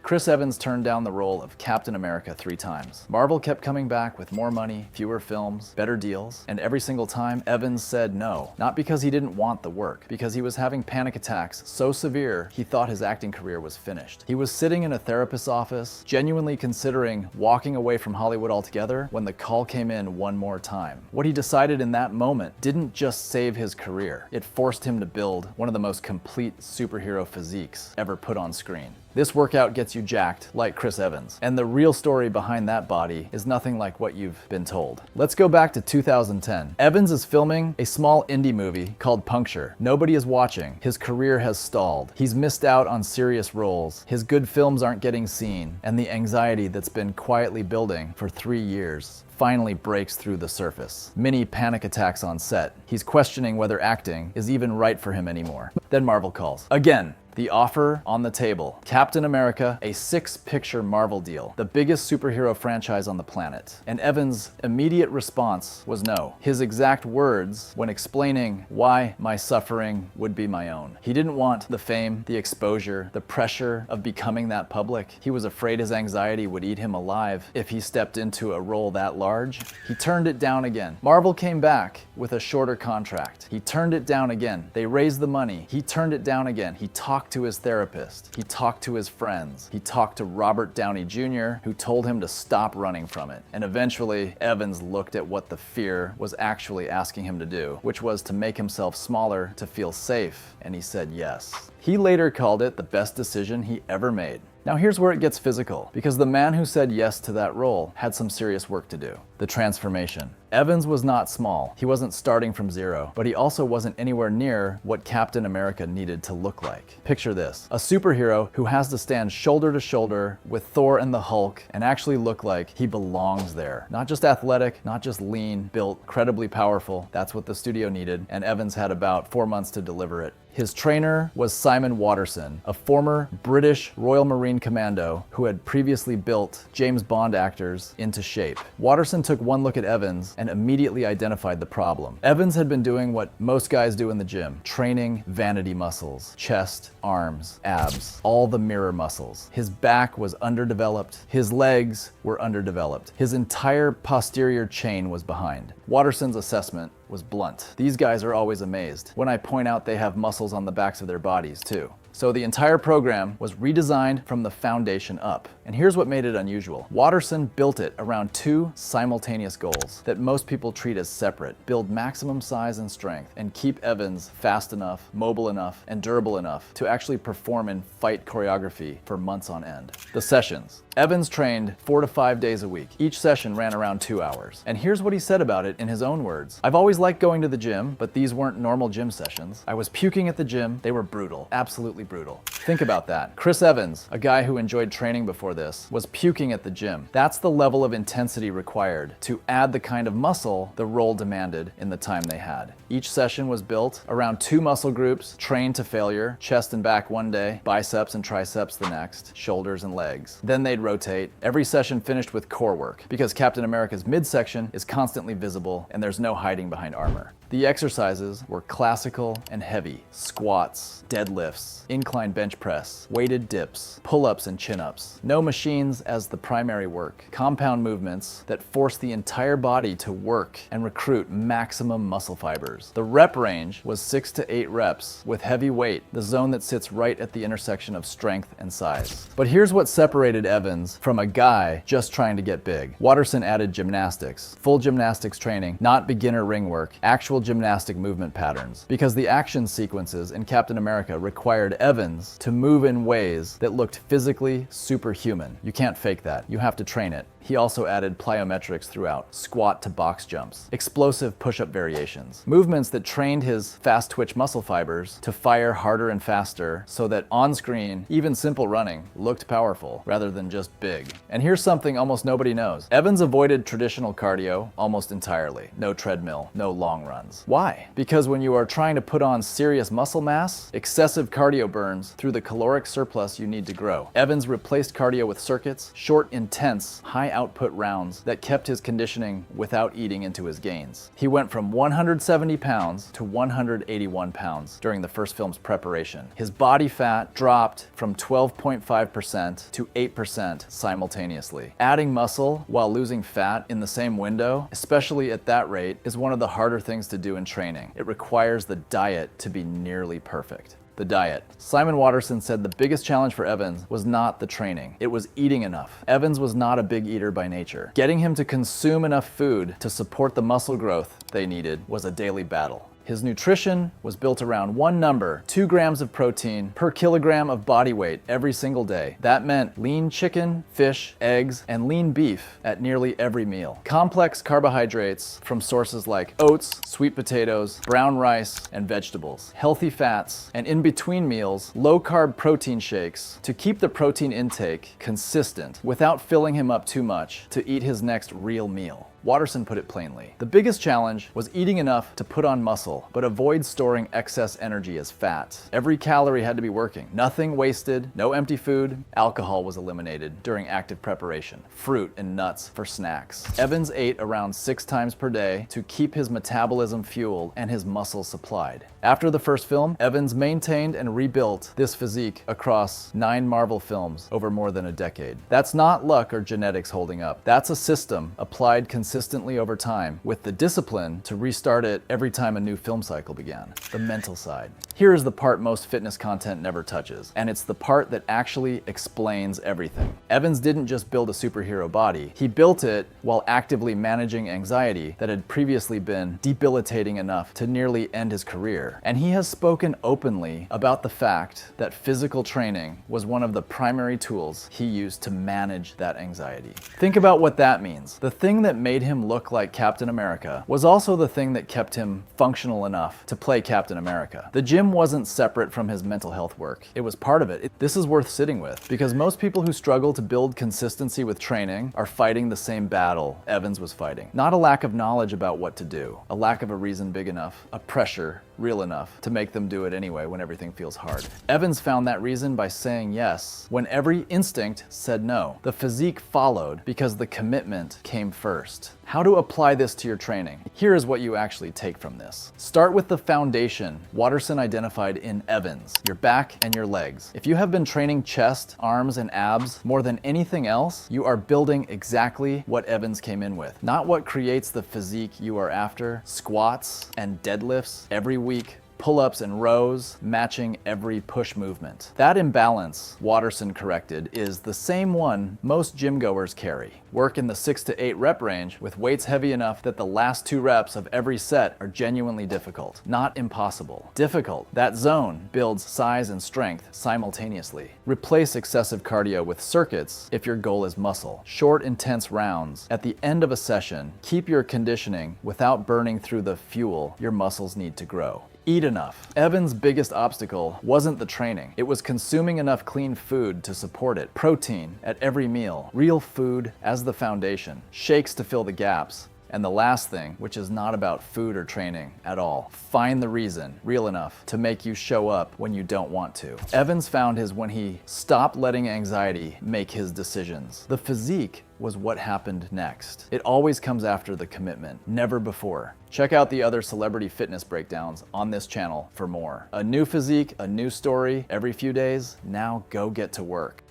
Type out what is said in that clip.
Chris Evans turned down the role of Captain America 3 times. Marvel kept coming back with more money, fewer films, better deals, and every single time Evans said no. Not because he didn't want the work, because he was having panic attacks so severe he thought his acting career was finished. He was sitting in a therapist's office, genuinely considering walking away from Hollywood altogether when the call came in one more time. What he decided in that moment didn't just save his career, it forced him to build one of the most complete superhero physiques ever put on screen. This workout gets you jacked like Chris Evans, and the real story behind that body is nothing like what you've been told. Let's go back to 2010. Evans is filming a small indie movie called Puncture. Nobody is watching. His career has stalled. He's missed out on serious roles. His good films aren't getting seen, and the anxiety that's been quietly building for 3 years finally breaks through the surface. Mini panic attacks on set. He's questioning whether acting is even right for him anymore. Then Marvel calls. Again. The offer on the table. Captain America, a 6-picture Marvel deal, the biggest superhero franchise on the planet. And Evans' immediate response was no. His exact words when explaining why my suffering would be my own. He didn't want the fame, the exposure, the pressure of becoming that public. He was afraid his anxiety would eat him alive if he stepped into a role that large. He turned it down again. Marvel came back with a shorter contract. He turned it down again. They raised the money. He turned it down again. He talked to his therapist. He talked to his friends. He talked to Robert Downey Jr., who told him to stop running from it. And eventually, Evans looked at what the fear was actually asking him to do, which was to make himself smaller to feel safe, and he said yes. He later called it the best decision he ever made. Now here's where it gets physical, because the man who said yes to that role had some serious work to do. The transformation. Evans was not small. He wasn't starting from zero, but he also wasn't anywhere near what Captain America needed to look like. Picture this, a superhero who has to stand shoulder to shoulder with Thor and the Hulk and actually look like he belongs there. Not just athletic, not just lean, built, incredibly powerful. That's what the studio needed, and Evans had about 4 months to deliver it. His trainer was Simon Waterson, a former British Royal Marine Commando who had previously built James Bond actors into shape. Waterson took one look at Evans and immediately identified the problem. Evans had been doing what most guys do in the gym, training vanity muscles, chest, arms, abs, all the mirror muscles. His back was underdeveloped, his legs were underdeveloped, his entire posterior chain was behind. Waterson's assessment was blunt. These guys are always amazed when I point out they have muscles on the backs of their bodies too. So the entire program was redesigned from the foundation up. And here's what made it unusual. Waterson built it around 2 simultaneous goals that most people treat as separate. Build maximum size and strength and keep Evans fast enough, mobile enough, and durable enough to actually perform in fight choreography for months on end. The sessions. Evans trained 4 to 5 days a week. Each session ran around 2 hours. And here's what he said about it in his own words. I've always liked going to the gym, but these weren't normal gym sessions. I was puking at the gym. They were brutal, absolutely brutal. Think about that. Chris Evans, a guy who enjoyed training before this, was puking at the gym. That's the level of intensity required to add the kind of muscle the role demanded in the time they had. Each session was built around 2 muscle groups, trained to failure, chest and back one day, biceps and triceps the next, shoulders and legs. Then they'd rotate. Every session finished with core work, because Captain America's midsection is constantly visible and there's no hiding behind armor. The exercises were classical and heavy. Squats, deadlifts, incline bench press, weighted dips, pull-ups and chin-ups. No machines as the primary work. Compound movements that force the entire body to work and recruit maximum muscle fibers. The rep range was 6 to 8 reps with heavy weight, the zone that sits right at the intersection of strength and size. But here's what separated Evans from a guy just trying to get big. Waterson added gymnastics, full gymnastics training, not beginner ring work, actual gymnastic movement patterns, because the action sequences in Captain America required Evans to move in ways that looked physically superhuman. You can't fake that. You have to train it. He also added plyometrics throughout, squat to box jumps, explosive push-up variations, movements that trained his fast twitch muscle fibers to fire harder and faster so that on screen, even simple running looked powerful rather than just big. And here's something almost nobody knows. Evans avoided traditional cardio almost entirely. No treadmill, no long runs. Why? Because when you are trying to put on serious muscle mass, excessive cardio burns through the caloric surplus you need to grow. Evans replaced cardio with circuits, short, intense, high output rounds that kept his conditioning without eating into his gains. He went from 170 pounds to 181 pounds during the first film's preparation. His body fat dropped from 12.5% to 8% simultaneously. Adding muscle while losing fat in the same window, especially at that rate, is one of the harder things to do in training. It requires the diet to be nearly perfect. The diet. Simon Waterson said the biggest challenge for Evans was not the training, it was eating enough. Evans was not a big eater by nature. Getting him to consume enough food to support the muscle growth they needed was a daily battle. His nutrition was built around one number, 2 grams of protein per kilogram of body weight every single day. That meant lean chicken, fish, eggs, and lean beef at nearly every meal. Complex carbohydrates from sources like oats, sweet potatoes, brown rice, and vegetables. Healthy fats, and in between meals, low-carb protein shakes to keep the protein intake consistent without filling him up too much to eat his next real meal. Waterson put it plainly. The biggest challenge was eating enough to put on muscle, but avoid storing excess energy as fat. Every calorie had to be working. Nothing wasted, no empty food. Alcohol was eliminated during active preparation. Fruit and nuts for snacks. Evans ate around 6 times per day to keep his metabolism fueled and his muscles supplied. After the first film, Evans maintained and rebuilt this physique across 9 Marvel films over more than a decade. That's not luck or genetics holding up. That's a system applied consistently over time with the discipline to restart it every time a new film cycle began. The mental side. Here is the part most fitness content never touches, and it's the part that actually explains everything. Evans didn't just build a superhero body, he built it while actively managing anxiety that had previously been debilitating enough to nearly end his career. And he has spoken openly about the fact that physical training was one of the primary tools he used to manage that anxiety. Think about what that means. The thing that made him look like Captain America was also the thing that kept him functional enough to play Captain America. The gym wasn't separate from his mental health work. It was part of it. This is worth sitting with, because most people who struggle to build consistency with training are fighting the same battle Evans was fighting. Not a lack of knowledge about what to do, a lack of a reason big enough, a pressure real enough to make them do it anyway when everything feels hard. Evans found that reason by saying yes when every instinct said no. The physique followed because the commitment came first. How to apply this to your training? Here is what you actually take from this. Start with the foundation Waterson identified in Evans, your back and your legs. If you have been training chest, arms, and abs more than anything else, you are building exactly what Evans came in with. Not what creates the physique you are after, squats and deadlifts every week, pull-ups and rows matching every push movement. That imbalance, Waterson corrected, is the same one most gym goers carry. Work in the 6 to 8 rep range with weights heavy enough that the last 2 reps of every set are genuinely difficult, not impossible. Difficult. That zone builds size and strength simultaneously. Replace excessive cardio with circuits if your goal is muscle. Short, intense rounds. At the end of a session, keep your conditioning without burning through the fuel your muscles need to grow. Eat enough. Evans' biggest obstacle wasn't the training. It was consuming enough clean food to support it. Protein at every meal. Real food as the foundation. Shakes to fill the gaps. And the last thing, which is not about food or training at all, find the reason, real enough, to make you show up when you don't want to. Evans found his when he stopped letting anxiety make his decisions. The physique was what happened next. It always comes after the commitment, never before. Check out the other celebrity fitness breakdowns on this channel for more. A new physique, a new story every few days. Now go get to work.